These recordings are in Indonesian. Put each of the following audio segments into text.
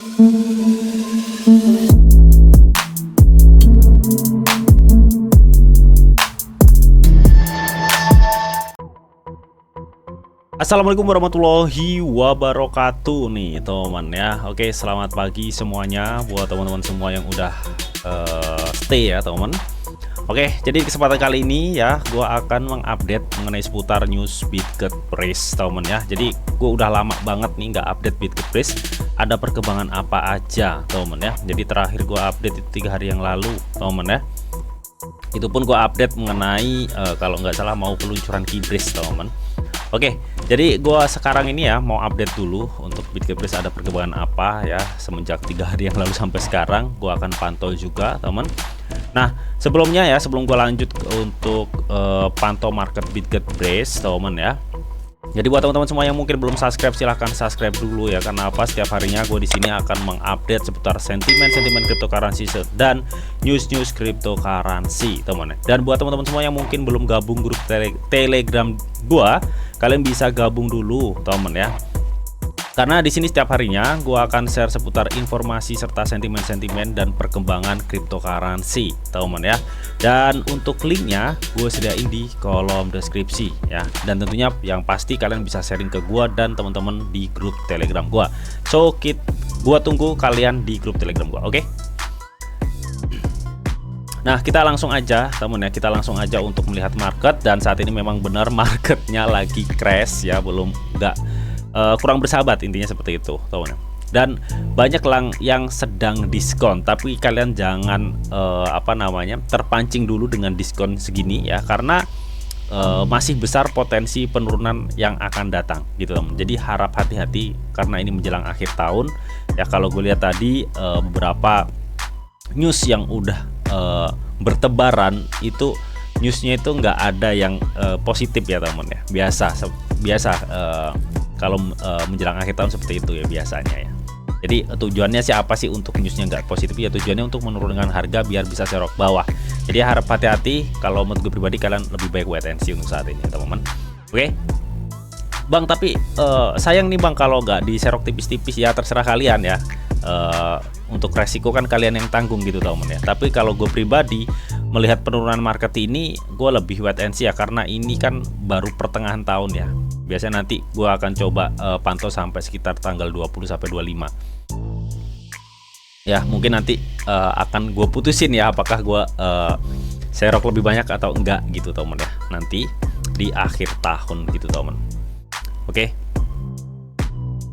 Assalamualaikum warahmatullahi wabarakatuh nih teman ya. Oke, selamat pagi semuanya buat teman-teman semua yang udah stay ya teman. Oke, jadi kesempatan kali ini ya gua akan mengupdate mengenai seputar news BitGetPraise teman ya. Jadi gua udah lama banget nih nggak update BitGetPraise. Ada perkembangan apa aja teman ya. Jadi terakhir gua update itu 3 hari yang lalu teman ya. Itu pun gua update mengenai kalau nggak salah mau peluncuran Keybrace teman. Oke, jadi gua sekarang ini ya mau update dulu untuk BitGetPraise ada perkembangan apa ya semenjak 3 hari yang lalu sampai sekarang. Gua akan pantau juga teman. Nah sebelumnya ya, sebelum gua lanjut untuk pantau market BitGetPraise teman ya. Jadi buat teman-teman semua yang mungkin belum subscribe, silahkan subscribe dulu ya. Karena apa? Setiap harinya gue di sini akan mengupdate seputar sentimen-sentimen cryptocurrency dan news-news cryptocurrency, teman. Dan buat teman-teman semua yang mungkin belum gabung grup Telegram gue, kalian bisa gabung dulu, teman ya. Karena di sini setiap harinya gue akan share seputar informasi serta sentimen-sentimen dan perkembangan cryptocurrency, teman ya. Dan untuk linknya gue sediain di kolom deskripsi ya. Dan tentunya yang pasti kalian bisa sharing ke gue dan teman-teman di grup Telegram gue. So gue tunggu kalian di grup Telegram gue, oke? Nah kita langsung aja teman ya, kita langsung aja untuk melihat market. Dan saat ini memang benar marketnya lagi crash ya, belum kurang bersahabat, intinya seperti itu teman. Dan banyak yang sedang diskon, tapi kalian jangan terpancing dulu dengan diskon segini ya, karena masih besar potensi penurunan yang akan datang gitu teman. Jadi harap hati-hati karena ini menjelang akhir tahun ya. Kalau gue lihat tadi beberapa news yang udah bertebaran itu, newsnya itu nggak ada yang positif ya teman ya. Biasa kalau menjelang akhir tahun seperti itu ya biasanya ya. Jadi tujuannya sih apa sih untuk newsnya nggak positif ya? Tujuannya untuk menurunkan harga biar bisa serok bawah. Jadi harap hati-hati. Kalau menurut gue pribadi kalian lebih baik wait and see untuk saat ini teman-teman. Oke Bang, tapi sayang nih Bang kalau nggak diserok tipis-tipis ya. Terserah kalian ya. Untuk resiko kan kalian yang tanggung gitu teman-teman ya. Tapi kalau gue pribadi melihat penurunan market ini, gue lebih wait and see ya, karena ini kan baru pertengahan tahun ya. Biasanya nanti gue akan coba pantau sampai sekitar tanggal 20 sampai 25 ya. Mungkin nanti akan gue putusin ya apakah gue serok lebih banyak atau enggak gitu teman ya, nanti di akhir tahun gitu teman. Oke.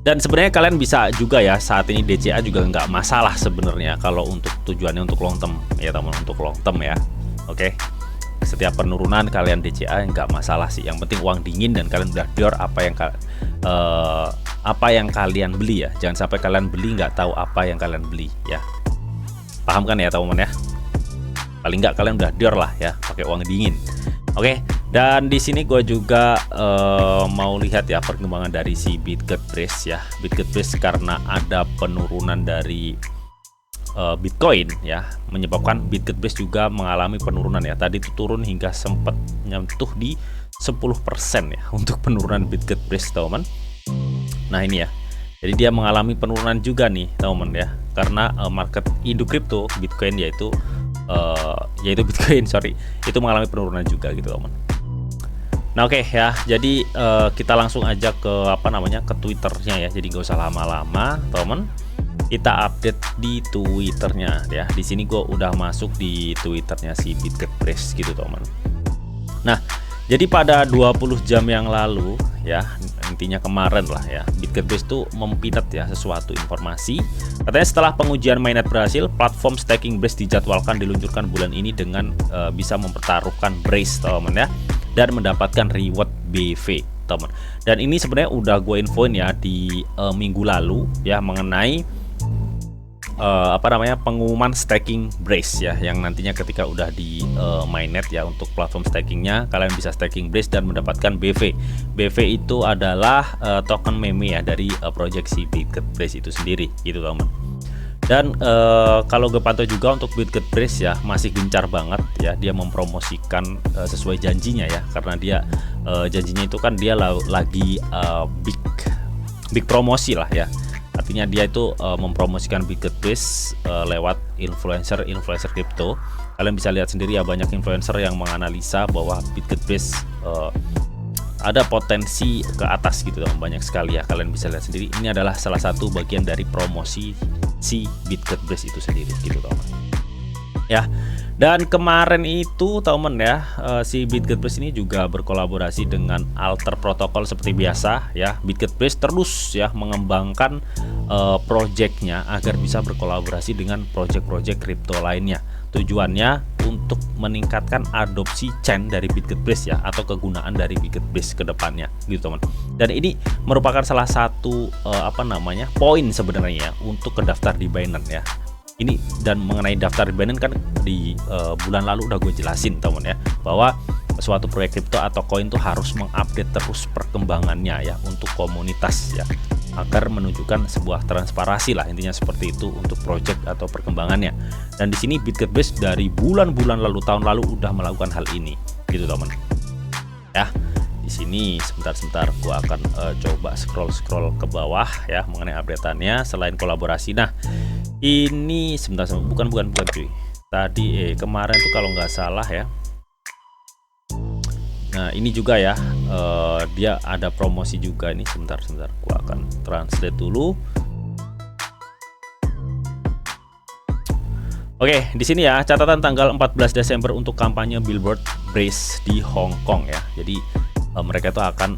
Dan sebenarnya kalian bisa juga ya, saat ini DCA juga nggak masalah sebenarnya kalau untuk tujuannya untuk long term ya teman, untuk long term ya. Oke. Setiap penurunan kalian DCA nggak masalah sih, yang penting uang dingin dan kalian udah biar apa yang kalian beli ya. Jangan sampai kalian beli nggak tahu apa yang kalian beli ya. Paham kan ya teman-teman ya? Paling nggak kalian udah dior lah ya, pakai uang dingin. Oke. Dan di sini gue juga mau lihat ya perkembangan dari si BitGetPraise ya. BitGetPraise karena ada penurunan dari Bitcoin ya, menyebabkan BitGetPraise juga mengalami penurunan ya. Tadi itu turun hingga sempat nyentuh di 10% ya untuk penurunan BitGetPraise teman. Nah ini ya, jadi dia mengalami penurunan juga nih teman ya, karena market induk kripto Bitcoin yaitu Bitcoin itu mengalami penurunan juga gitu teman. Nah oke ya, jadi kita langsung aja ke ke Twitternya ya. Jadi gak usah lama-lama teman. Kita update di Twitternya ya. Di sini gue udah masuk di Twitternya si BitGetPraise gitu teman. Nah jadi pada 20 jam yang lalu ya, intinya kemarin lah ya, BitGetPraise tuh mempidat ya sesuatu informasi. Katanya setelah pengujian mainnet berhasil, platform staking Brace dijadwalkan diluncurkan bulan ini dengan bisa mempertaruhkan Brace teman ya, dan mendapatkan reward BV teman. Dan ini sebenarnya udah gue infoin ya di minggu lalu ya, mengenai pengumuman staking Brace ya, yang nantinya ketika udah di mainnet ya untuk platform stakingnya, kalian bisa staking Brace dan mendapatkan BV. BV itu adalah token meme ya dari proyeksi BitGetPraise itu sendiri gitu teman. Dan kalau gue pantau juga untuk BitGetPraise ya, masih gencar banget ya dia mempromosikan sesuai janjinya ya, karena dia janjinya itu kan dia lagi big promosi lah ya. Artinya dia itu mempromosikan BitGetBase lewat influencer kripto. Kalian bisa lihat sendiri ya, banyak influencer yang menganalisa bahwa BitGetBase ada potensi ke atas gitu dong, banyak sekali ya. Kalian bisa lihat sendiri, ini adalah salah satu bagian dari promosi si BitGetBase itu sendiri gitu teman ya. Dan kemarin itu teman ya, si BitGetBase ini juga berkolaborasi dengan Alter Protocol seperti biasa ya. BitGetBase terus ya mengembangkan projectnya agar bisa berkolaborasi dengan project-project kripto lainnya. Tujuannya untuk meningkatkan adopsi chain dari BitGetBase ya, atau kegunaan dari BitGetBase ke depannya gitu teman. Dan ini merupakan salah satu poin sebenarnya untuk terdaftar di Binance ya. Ini dan mengenai daftar di Binance kan di bulan lalu udah gue jelasin teman ya, bahwa suatu proyek kripto atau koin tuh harus mengupdate terus perkembangannya ya untuk komunitas ya, agar menunjukkan sebuah transparansi lah, intinya seperti itu untuk project atau perkembangannya. Dan di sini BitGetBase dari bulan-bulan lalu, tahun lalu udah melakukan hal ini gitu teman ya. Di sini sebentar gue akan coba scroll ke bawah ya mengenai update-annya selain kolaborasi. Nah ini sebentar, bukan cuy, tadi kemarin tuh kalau nggak salah ya. Nah ini juga ya, dia ada promosi juga ini. Sebentar gua akan translate dulu. Oke, di sini ya catatan tanggal 14 Desember untuk kampanye Billboard Brace di Hong Kong ya. Jadi mereka itu akan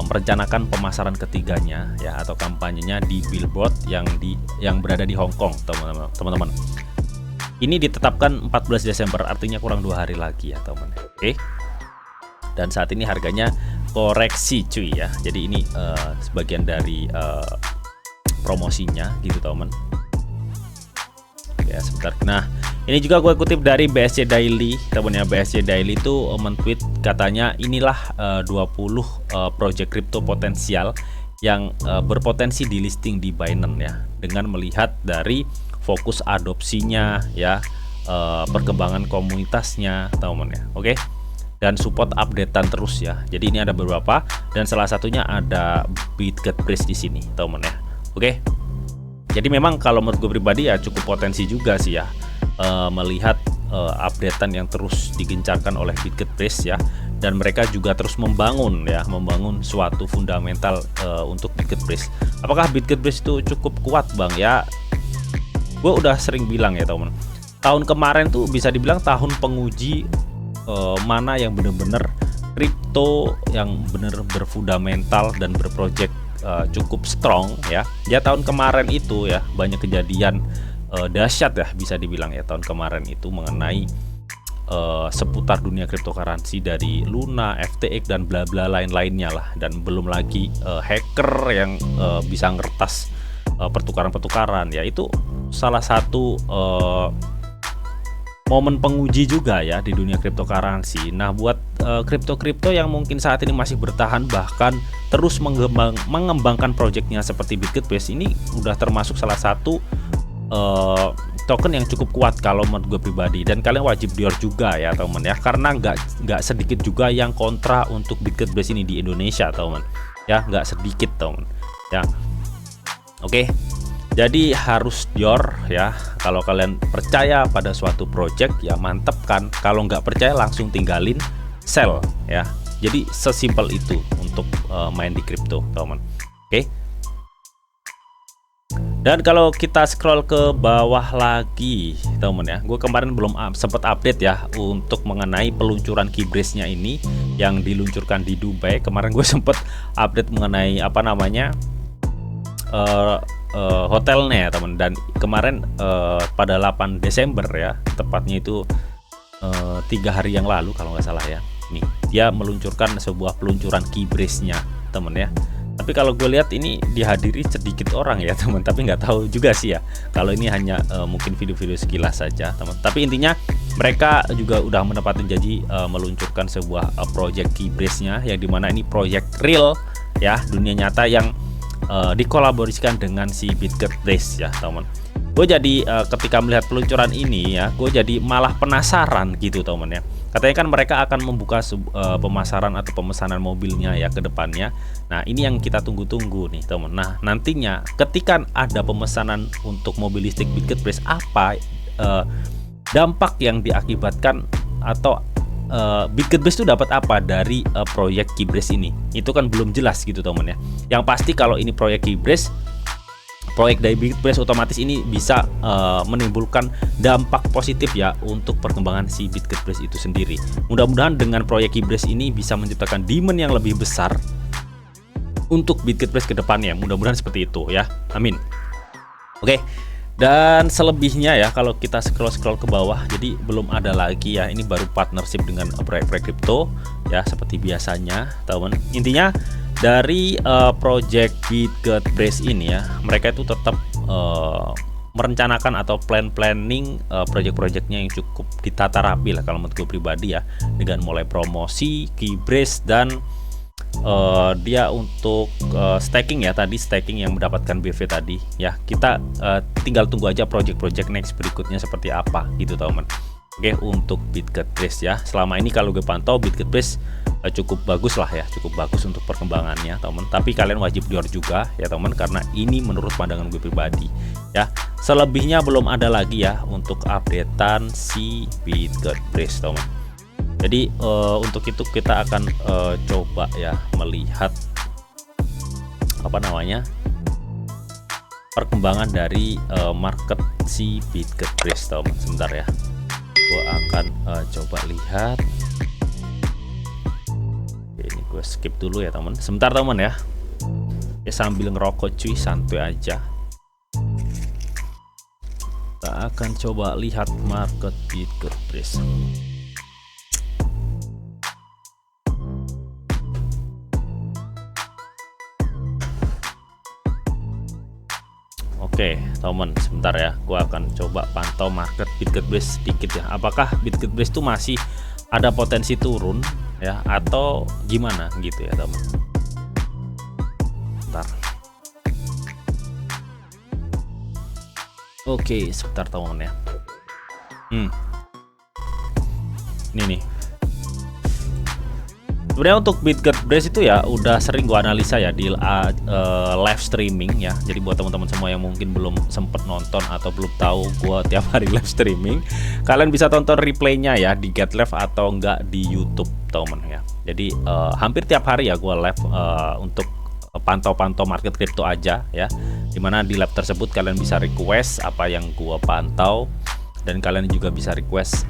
merencanakan pemasaran ketiganya ya, atau kampanyenya di Billboard yang berada di Hong Kong teman-teman. Ini ditetapkan 14 Desember, artinya kurang 2 hari lagi ya teman. Oke. Dan saat ini harganya koreksi cuy ya. Jadi ini sebagian dari promosinya gitu teman. Ya sebentar. Nah ini juga gue kutip dari BSC Daily teman ya. BSC Daily itu men-tweet katanya inilah 20 project crypto potensial yang berpotensi di listing di Binance ya, dengan melihat dari fokus adopsinya ya, perkembangan komunitasnya teman ya. Oke. Dan support updatean terus ya. Jadi ini ada beberapa dan salah satunya ada BitGetBase di sini teman ya. Oke. Jadi memang kalau menurut gue pribadi ya cukup potensi juga sih ya, melihat updatean yang terus digencarkan oleh BitGetBase ya, dan mereka juga terus membangun suatu fundamental untuk BitGetBase. Apakah BitGetBase itu cukup kuat bang ya? Gue udah sering bilang ya teman, tahun kemarin tuh bisa dibilang tahun penguji mana yang bener-bener kripto yang bener berfundamental dan berproject cukup strong ya. Ya tahun kemarin itu ya banyak kejadian dahsyat ya bisa dibilang ya tahun kemarin itu mengenai seputar dunia cryptocurrency dari Luna, FTX dan bla bla lain-lainnya lah, dan belum lagi hacker yang bisa ngertas pertukaran ya. Itu salah satu momen penguji juga ya di dunia cryptocurrency. Nah buat kripto yang mungkin saat ini masih bertahan bahkan terus mengembangkan projectnya seperti BitGetBase, ini udah termasuk salah satu token yang cukup kuat kalau menurut gue pribadi. Dan kalian wajib dior juga ya teman ya, karena nggak sedikit juga yang kontra untuk BitGetBase ini di Indonesia teman ya, nggak sedikit teman ya. Oke. Jadi harus dior ya. Kalau kalian percaya pada suatu project ya mantep kan. Kalau nggak percaya langsung tinggalin, sell ya. Jadi sesimpel itu untuk main di kripto teman. Oke. Dan kalau kita scroll ke bawah lagi teman ya, gue kemarin belum sempat update ya untuk mengenai peluncuran Keybase-nya ini yang diluncurkan di Dubai. Kemarin gue sempat update mengenai hotelnya ya teman. Dan kemarin pada 8 Desember ya, tepatnya itu 3 hari yang lalu kalau nggak salah ya, nih dia meluncurkan sebuah peluncuran Keybase-nya teman ya. Tapi kalau gue lihat ini dihadiri sedikit orang ya teman, tapi nggak tahu juga sih ya kalau ini hanya mungkin video-video sekilas saja teman. Tapi intinya mereka juga udah menepati janji meluncurkan sebuah project Keybase-nya, yang dimana ini project real ya, dunia nyata yang dikolaborasikan dengan si BitGetBase ya teman. Gue jadi ketika melihat peluncuran ini ya, gue jadi malah penasaran gitu teman ya. Katanya kan mereka akan membuka pemasaran atau pemesanan mobilnya ya ke depannya. Nah, ini yang kita tunggu-tunggu nih, teman. Nah, nantinya ketika ada pemesanan untuk mobil listrik BitGetBrace, apa dampak yang diakibatkan atau BitGetBrace itu dapat apa dari proyek KeyBrace ini? Itu kan belum jelas gitu, teman ya. Yang pasti kalau ini proyek KeyBrace, proyek dari BitGetBrace, otomatis ini bisa menimbulkan dampak positif ya untuk perkembangan si BitGetBrace itu sendiri. Mudah-mudahan dengan proyek KeyBrace ini bisa menciptakan demand yang lebih besar untuk BitGetBrace ke depannya. Mudah-mudahan seperti itu ya. Amin. Oke. Dan selebihnya ya, kalau kita scroll ke bawah, jadi belum ada lagi ya. Ini baru partnership dengan proyek-proyek kripto ya, seperti biasanya, teman. Intinya dari project BitGetBrace ini ya, mereka itu tetap merencanakan atau planning project-projectnya yang cukup ditata rapi lah kalau menurut gue pribadi ya, dengan mulai promosi KeyBrace dan dia untuk staking ya, tadi staking yang mendapatkan BV tadi ya. Kita tinggal tunggu aja project-project next berikutnya seperti apa gitu, teman. Oke, untuk BitGetBrace ya, selama ini kalau gue pantau BitGetBrace cukup bagus lah ya, cukup bagus untuk perkembangannya, teman. Tapi kalian wajib dior juga ya, teman, karena ini menurut pandangan gue pribadi ya. Selebihnya belum ada lagi ya untuk updatean si BitGetBrace, teman. Jadi untuk itu kita akan coba ya melihat apa namanya perkembangan dari market si BitGetBrace, teman. Sebentar ya, gua akan coba lihat. Ini gue skip dulu ya, teman. Sebentar, teman ya. Sambil ngerokok cuy, santuy aja. Kita akan coba lihat market BitGetBrace. Oke, teman, sebentar ya. Gua akan coba pantau market BitGetBrace sedikit ya. Apakah BitGetBrace itu masih ada potensi turun ya, atau gimana gitu ya, teman. Bentar. Oke, sebentar, teman ya. Ini nih. Sebenarnya untuk BitGetBrace itu ya udah sering gua analisa ya di live streaming ya. Jadi buat teman-teman semua yang mungkin belum sempet nonton atau belum tahu gua tiap hari live streaming, kalian bisa tonton replaynya ya di GetLive atau enggak di YouTube, teman ya. Jadi hampir tiap hari ya gua live untuk pantau-pantau market crypto aja ya. Dimana di live tersebut kalian bisa request apa yang gua pantau, dan kalian juga bisa request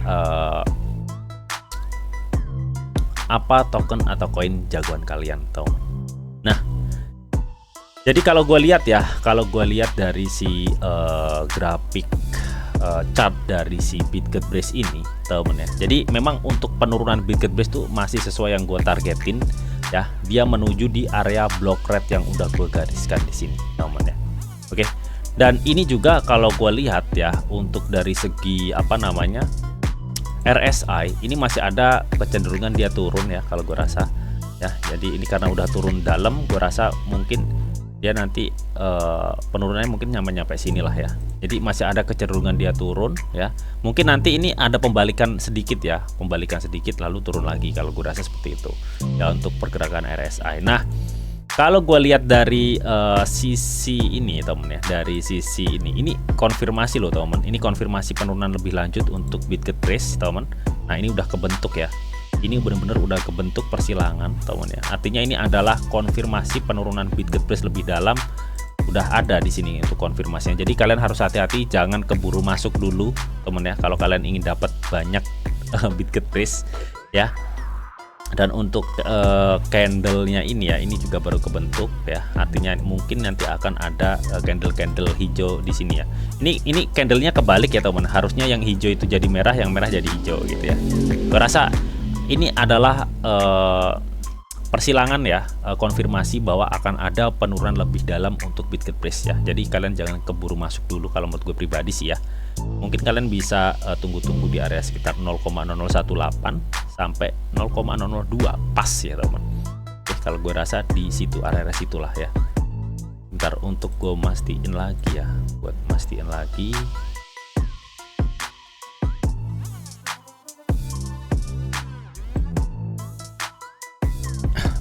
apa token atau koin jagoan kalian, tahu. Nah, jadi kalau gue lihat ya, kalau gue lihat dari si grafik chart dari si BitGetBrace ini, temen ya. Jadi memang untuk penurunan BitGetBrace tuh masih sesuai yang gue targetin ya. Dia menuju di area block rate yang udah gue gariskan di sini, temen ya. Oke. Dan ini juga kalau gue lihat ya, untuk dari segi apa namanya RSI ini masih ada kecenderungan dia turun ya kalau gue rasa ya. Jadi ini karena udah turun dalam, gue rasa mungkin dia nanti penurunannya mungkin nyampe sini lah ya. Jadi masih ada kecenderungan dia turun ya. Mungkin nanti ini ada pembalikan sedikit ya, pembalikan sedikit lalu turun lagi, kalau gue rasa seperti itu ya untuk pergerakan RSI. Nah, kalau gue lihat dari sisi ini, temen ya, dari sisi ini konfirmasi loh, temen. Ini konfirmasi penurunan lebih lanjut untuk BitGetBrace, temen. Nah, ini udah kebentuk ya. Ini benar-benar udah kebentuk persilangan, temen ya. Artinya ini adalah konfirmasi penurunan BitGetBrace lebih dalam, udah ada di sini untuk konfirmasinya. Jadi kalian harus hati-hati, jangan keburu masuk dulu, temen ya. Kalau kalian ingin dapat banyak BitGetBrace ya. Dan untuk candlenya ini ya, ini juga baru kebentuk ya. Artinya mungkin nanti akan ada candle hijau di sini ya. Ini candlenya kebalik ya, teman. Harusnya yang hijau itu jadi merah, yang merah jadi hijau gitu ya. Gue rasa ini adalah persilangan ya, konfirmasi bahwa akan ada penurunan lebih dalam untuk BitGetBrace ya. Jadi kalian jangan keburu masuk dulu kalau menurut gue pribadi sih ya. Mungkin kalian bisa tunggu-tunggu di area sekitar 0,0018 sampai 0,002 pas ya, teman. Oke, kalau gue rasa di situ, area situlah ya. Bentar, untuk gue mastiin lagi ya, buat mastiin lagi.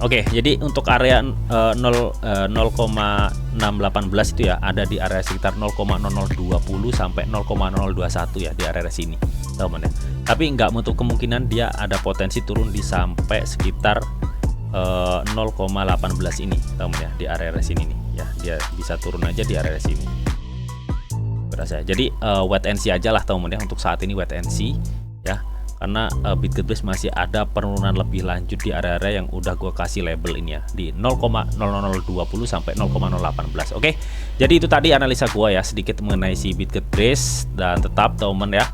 Oke, jadi untuk area 0,618 itu ya ada di area sekitar 0,0020 sampai 0,0021 ya di area sini, teman ya. Tapi nggak menutup kemungkinan dia ada potensi turun di sampai sekitar 0,18 ini, teman ya, di area sini nih ya. Dia bisa turun aja di area sini. Berasa. Jadi wait and see aja lah teman ya untuk saat ini, wait and see ya. Karena BitGetBlaze masih ada penurunan lebih lanjut di area-area yang udah gue kasih label ini ya di 0,00020 sampai 0,018. Oke, jadi itu tadi analisa gue ya sedikit mengenai si BitGetBlaze. Dan tetap teman ya,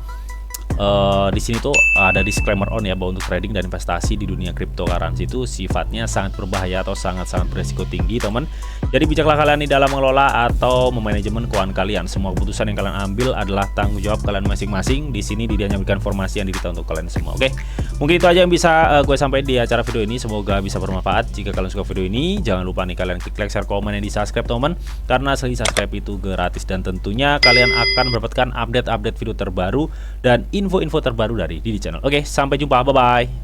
di sini tuh ada disclaimer on ya bahwa untuk trading dan investasi di dunia cryptocurrency itu sifatnya sangat berbahaya atau sangat-sangat beresiko tinggi teman. Jadi bijaklah kalian di dalam mengelola atau memanajemen keuangan kalian. Semua keputusan yang kalian ambil adalah tanggung jawab kalian masing-masing. Di sini dia hanya memberikan informasi yang diberikan untuk kalian semua. Oke, mungkin itu aja yang bisa gue sampaikan di acara video ini. Semoga bisa bermanfaat. Jika kalian suka video ini, jangan lupa nih kalian klik like, share, komen, dan di subscribe teman. Karena sekali subscribe itu gratis dan tentunya kalian akan mendapatkan update-update video terbaru dan info-info terbaru dari Didi Channel. Oke, sampai jumpa, bye-bye.